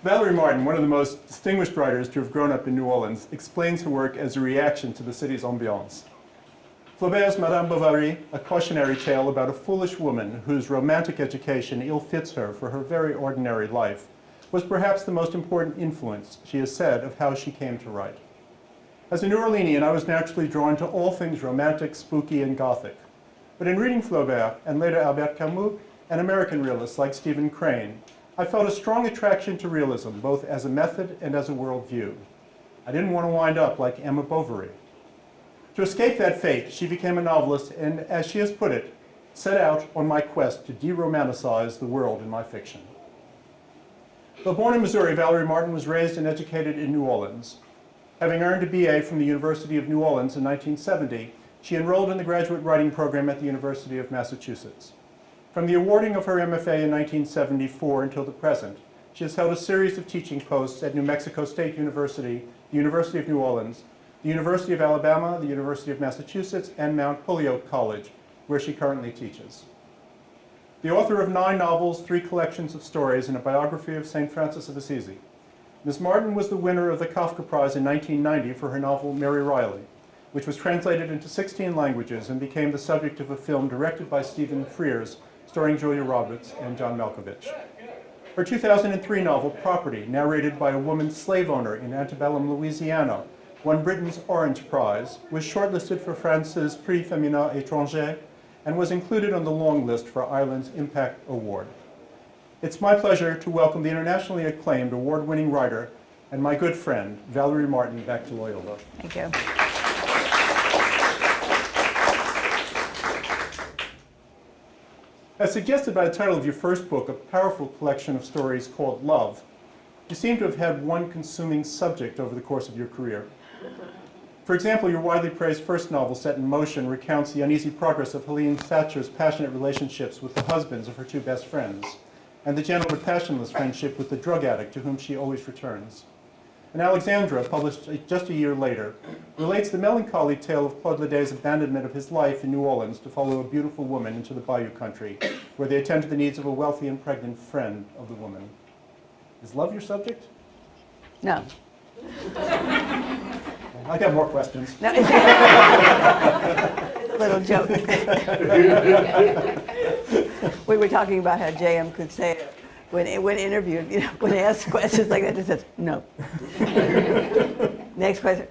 Valerie Martin, one of the most distinguished writers to have grown up in New Orleans, explains her work as a reaction to the city's ambiance. Flaubert's Madame Bovary, a cautionary tale about a foolish woman whose romantic education ill-fits her for her very ordinary life, was perhaps the most important influence, she has said, of how she came to write. As a New Orleanian, I was naturally drawn to all things romantic, spooky, and Gothic. But in reading Flaubert, and later Albert Camus, and American realists like Stephen Crane, I felt a strong attraction to realism, both as a method and as a worldview. I didn't want to wind up like Emma Bovary. To escape that fate, she became a novelist and, as she has put it, set out on my quest to de-romanticize the world in my fiction. Though born in Missouri, Valerie Martin was raised and educated in New Orleans. Having earned a BA from the University of New Orleans in 1970, she enrolled in the graduate writing program at the University of Massachusetts. From the awarding of her MFA in 1974 until the present, she has held a series of teaching posts at New Mexico State University, the University of New Orleans, the University of Alabama, the University of Massachusetts, and Mount Holyoke College, where she currently teaches. The author of 9 novels, 3 collections of stories, and a biography of St. Francis of Assisi, Ms. Martin was the winner of the Kafka Prize in 1990 for her novel Mary Riley, which was translated into 16 languages and became the subject of a film directed by Stephen Frears, starring Julia Roberts and John Malkovich. Her 2003 novel, Property, narrated by a woman slave owner in antebellum Louisiana, won Britain's Orange Prize, was shortlisted for France's Prix Féminin Étranger, and was included on the long list for Ireland's Impact Award. It's my pleasure to welcome the internationally acclaimed award-winning writer and my good friend, Valerie Martin, back to Loyola. Thank you. As suggested by the title of your first book, a powerful collection of stories called Love, you seem to have had one consuming subject over the course of your career. For example, your widely praised first novel, Set in Motion, recounts the uneasy progress of Helene Thatcher's passionate relationships with the husbands of her 2 best friends, and the gentle but passionless friendship with the drug addict to whom she always returns. And Alexandra, published just a year later, relates the melancholy tale of Claude Leday's abandonment of his life in New Orleans to follow a beautiful woman into the Bayou country, where they attend to the needs of a wealthy and pregnant friend of the woman. Is love your subject? No. I got more questions. No, it's a little joke. We were talking about how J.M. could say, when interviewed, when asked questions like that, he says, no. Next question.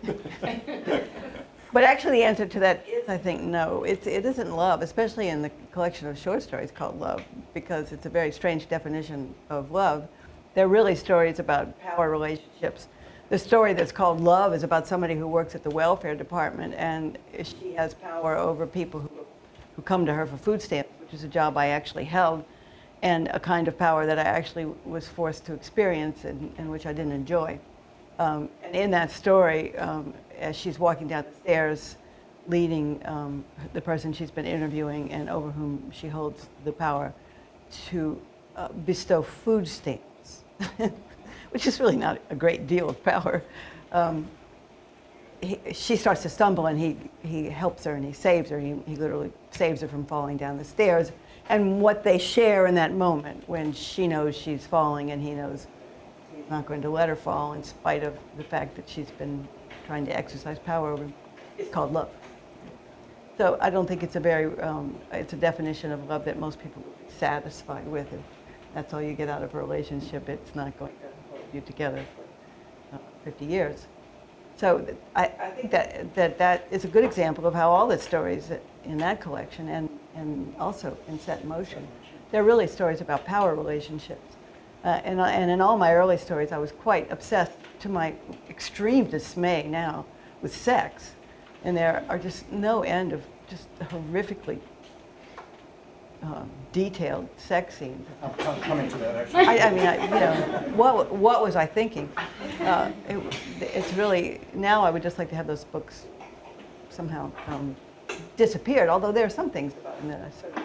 But actually the answer to that is, I think, no. It isn't love, especially in the collection of short stories called Love, because it's a very strange definition of love. They're really stories about power relationships. The story that's called Love is about somebody who works at the welfare department, and she has power over people who come to her for food stamps, which is a job I actually held, and a kind of power that I actually was forced to experience and which I didn't enjoy. And in that story, as she's walking down the stairs, leading the person she's been interviewing and over whom she holds the power to bestow food stamps, which is really not a great deal of power. She starts to stumble, and he helps her and he saves her. He literally saves her from falling down the stairs. And what they share in that moment, when she knows she's falling and he knows he's not going to let her fall in spite of the fact that she's been trying to exercise power over him, is called love. So I don't think it's it's a definition of love that most people would be satisfied with. If that's all you get out of a relationship, it's not going to hold you together for 50 years. So I think that is a good example of how all the stories in that collection and also in Set in Motion, they're really stories about power relationships. And in all my early stories, I was quite obsessed, to my extreme dismay now, with sex. And there are just no end of just horrifically detailed sex scenes. I'm coming to that, actually. I mean, what was I thinking? It's really, now I would just like to have those books somehow disappeared, although there are some things about them that I sort of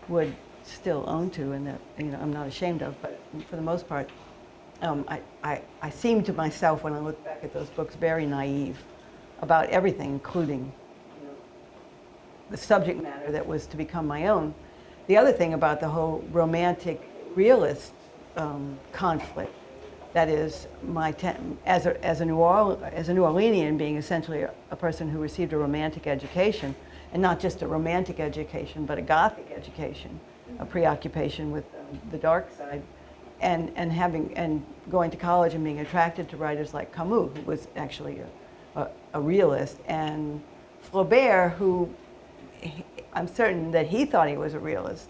would still own to and that I'm not ashamed of, but for the most part, I seem to myself, when I look back at those books, very naive about everything, including the subject matter that was to become my own. The other thing about the whole romantic realist conflict That is, as a New Orleanian, being essentially a person who received a romantic education, and not just a romantic education, but a Gothic education, a preoccupation with the dark side, and going to college and being attracted to writers like Camus, who was actually a realist, and Flaubert, who I'm certain that he thought he was a realist.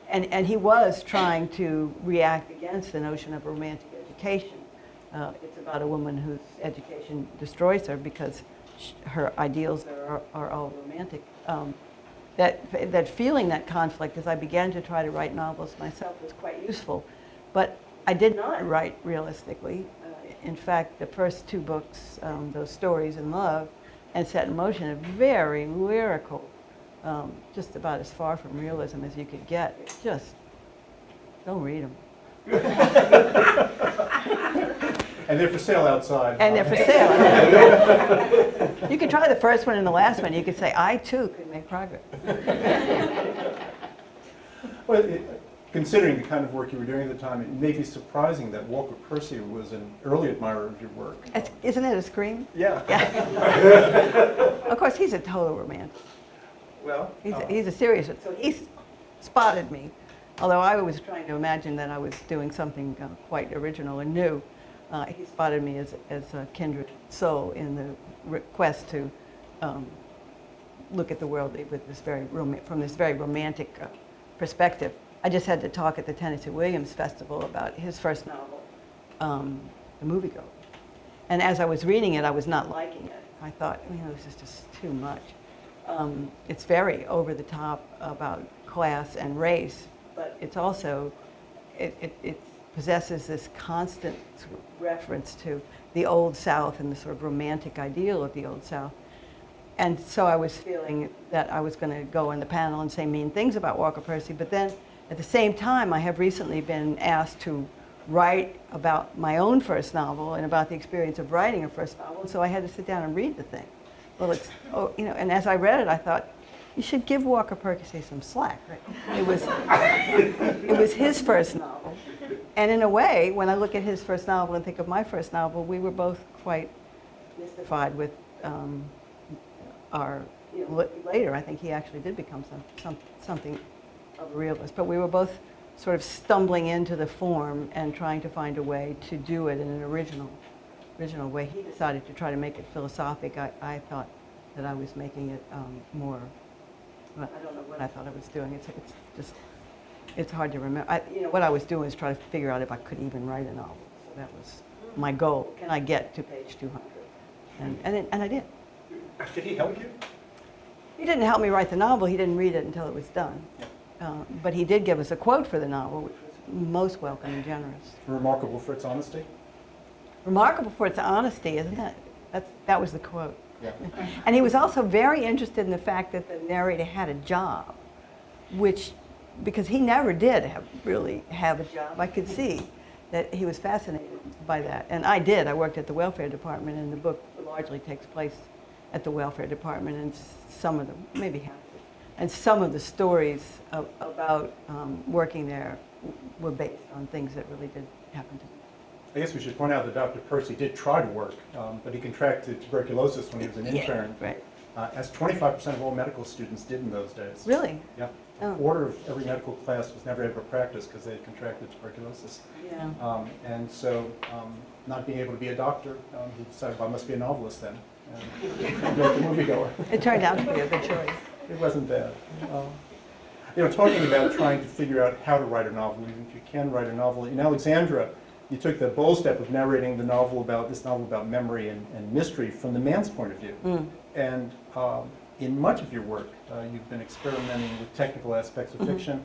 And he was trying to react against the notion of romantic education. It's about a woman whose education destroys her because her ideals are all romantic. That feeling, that conflict, as I began to try to write novels myself, was quite useful. But I did not write realistically. In fact, the first two books, those Stories in Love and Set in Motion, are very lyrical. Just about as far from realism as you could get. Just don't read them. And they're for sale outside. And they're for sale. You could try the first one and the last one. You could say, I too could make progress. Well, considering the kind of work you were doing at the time, it may be surprising that Walker Percy was an early admirer of your work. Isn't it a scream? Yeah. Of course, he's a total romantic. Well, He's a serious one. So he spotted me, although I was trying to imagine that I was doing something quite original and new. He spotted me as a kindred soul in the quest to look at the world with this from this very romantic perspective. I just had to talk at the Tennessee Williams Festival about his first novel, The Moviegoer. And as I was reading it, I was not liking it. I thought, this is just too much. It's very over the top about class and race, but it's also, it possesses this constant reference to the Old South and the sort of romantic ideal of the Old South. And so I was feeling that I was going to go on the panel and say mean things about Walker Percy, but then at the same time, I have recently been asked to write about my own first novel and about the experience of writing a first novel, and so I had to sit down and read the thing. Well, and as I read it, I thought, you should give Walker Percy some slack. Right? It was his first novel. And in a way, when I look at his first novel and think of my first novel, we were both quite mystified with later, I think he actually did become something of a realist. But we were both sort of stumbling into the form and trying to find a way to do it in an original way. He decided to try to make it philosophic. I thought that I was making it more, well, I don't know what I thought I was doing. It's hard to remember. What I was doing was trying to figure out if I could even write a novel. So that was my goal. Can I get to page 200? And I did. Did he help you? He didn't help me write the novel. He didn't read it until it was done. But he did give us a quote for the novel, which was most welcome and generous. Remarkable for its honesty? Remarkable for its honesty, isn't it? That was the quote. Yeah. And he was also very interested in the fact that the narrator had a job, because he never did really have a job. I could see that he was fascinated by that. And I did. I worked at the welfare department, and the book largely takes place at the welfare department, and some of them, maybe half of it, and some of the stories about working there were based on things that really did happen to me. I guess we should point out that Dr. Percy did try to work, but he contracted tuberculosis when he was an intern, right. As 25% of all medical students did in those days. Really? Yeah. Oh. A quarter of every medical class was never able to practice because they had contracted tuberculosis. Yeah. And so, not being able to be a doctor, he decided, well, I must be a novelist then. And wrote The Moviegoer. It turned out to be a good choice. It wasn't bad. Talking about trying to figure out how to write a novel, even if you can write a novel. In Alexandra, you took the bold step of narrating this novel about memory and mystery from the man's point of view. Mm. And in much of your work, you've been experimenting with technical aspects of fiction.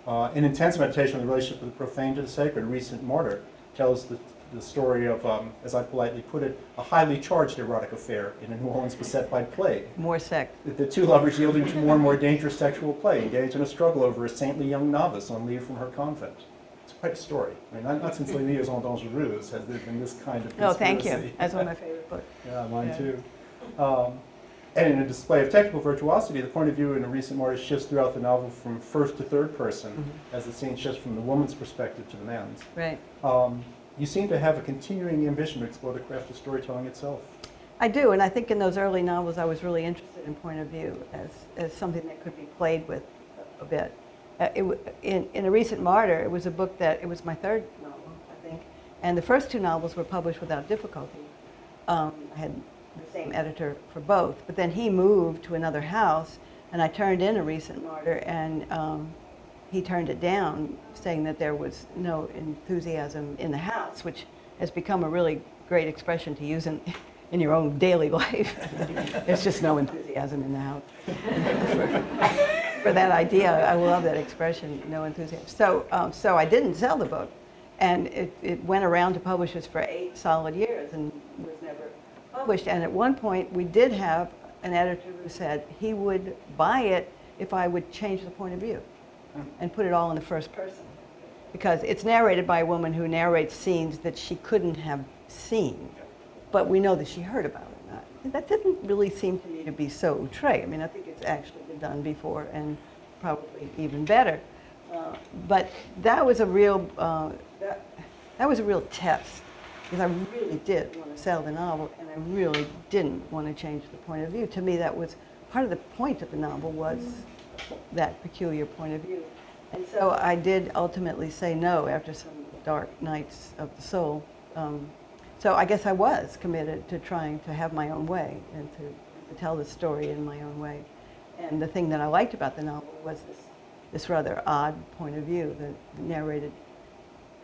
An intense meditation on the relationship of the profane to the sacred, Recent Martyr, tells the story of, as I politely put it, a highly charged erotic affair in a New Orleans beset by plague. More sex. The two lovers, yielding to more and more dangerous sexual play, engage in a struggle over a saintly young novice on leave from her convent. It's quite a story. I mean, not since Les Liaisons Dangereuses has there been this kind of conspiracy. Oh, thank you. That's one of my favorite books. Yeah, mine too. And in a display of technical virtuosity, the point of view in A Recent Martyr shifts throughout the novel from first to third person, as the scene shifts from the woman's perspective to the man's. Right. You seem to have a continuing ambition to explore the craft of storytelling itself. I do, and I think in those early novels I was really interested in point of view as something that could be played with a bit. In A Recent Martyr, it was a book that, it was my third novel, I think, and the first two novels were published without difficulty. I had the same editor for both, but then he moved to another house, and I turned in A Recent Martyr, and he turned it down, saying that there was no enthusiasm in the house, which has become a really great expression to use in your own daily life. There's just no enthusiasm in the house. For that idea, I love that expression, no enthusiasm. So I didn't sell the book, and it went around to publishers for 8 solid years and was never published. And at one point, we did have an editor who said he would buy it if I would change the point of view and put it all in the first person. Because it's narrated by a woman who narrates scenes that she couldn't have seen, but we know that she heard about it. And that didn't really seem to me to be so outre. I mean, I think it's actually been done before and probably even better. But that was a real that was a real test, because I really did want to sell the novel, and I really didn't want to change the point of view. To me, that was part of the point of the novel, was that peculiar point of view. And so I did ultimately say no after some dark nights of the soul. So I guess I was committed to trying to have my own way and to tell the story in my own way. And the thing that I liked about the novel was this rather odd point of view that narrated.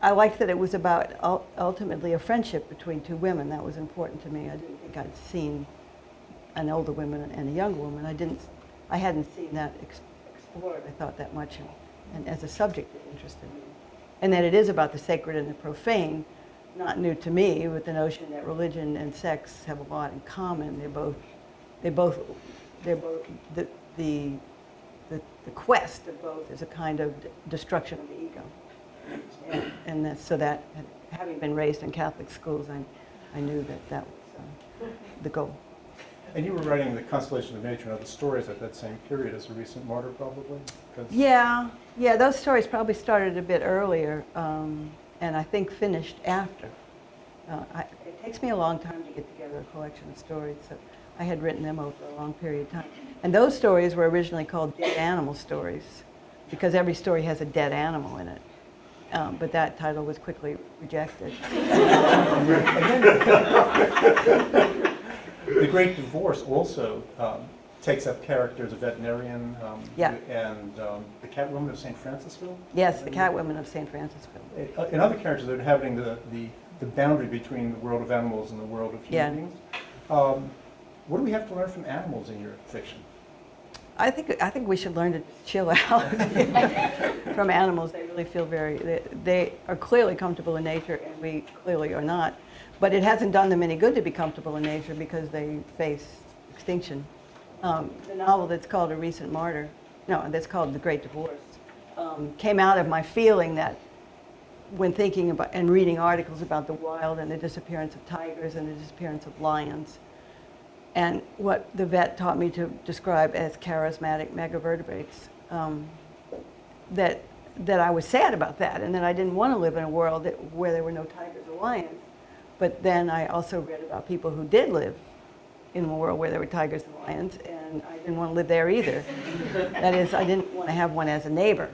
I liked that it was about ultimately a friendship between two women. That was important to me. I didn't think I'd seen an older woman and a younger woman. I hadn't seen that explored, I thought, that much. And as a subject, it interested me. And that it is about the sacred and the profane, not new to me, with the notion that religion and sex have a lot in common. The quest of both is a kind of destruction of the ego. And so that, having been raised in Catholic schools, I knew that was the goal. And you were writing The Constellation of Nature and other stories at that same period as A Recent Martyr, probably? Yeah, those stories probably started a bit earlier, and I think finished after. It takes me a long time to get together a collection of stories, so I had written them over a long period of time. And those stories were originally called dead animal stories, because every story has a dead animal in it. But that title was quickly rejected. The Great Divorce also takes up characters, a veterinarian and the Catwoman of St. Francisville? Yes, the Catwoman of St. Francisville. And other characters that are inhabiting the boundary between the world of animals and the world of human beings. What do we have to learn from animals in your fiction? I think we should learn to chill out from animals. They really feel they are clearly comfortable in nature, and we clearly are not. But it hasn't done them any good to be comfortable in nature, because they face extinction. The novel that's called A Recent Martyr, that's called The Great Divorce, came out of my feeling that when thinking about and reading articles about the wild and the disappearance of tigers and the disappearance of lions, and what the vet taught me to describe as charismatic megavertebrates, that I was sad about that, and that I didn't want to live in a world where there were no tigers or lions. But then I also read about people who did live in a world where there were tigers and lions, and I didn't want to live there either. That is, I didn't want to have one as a neighbor.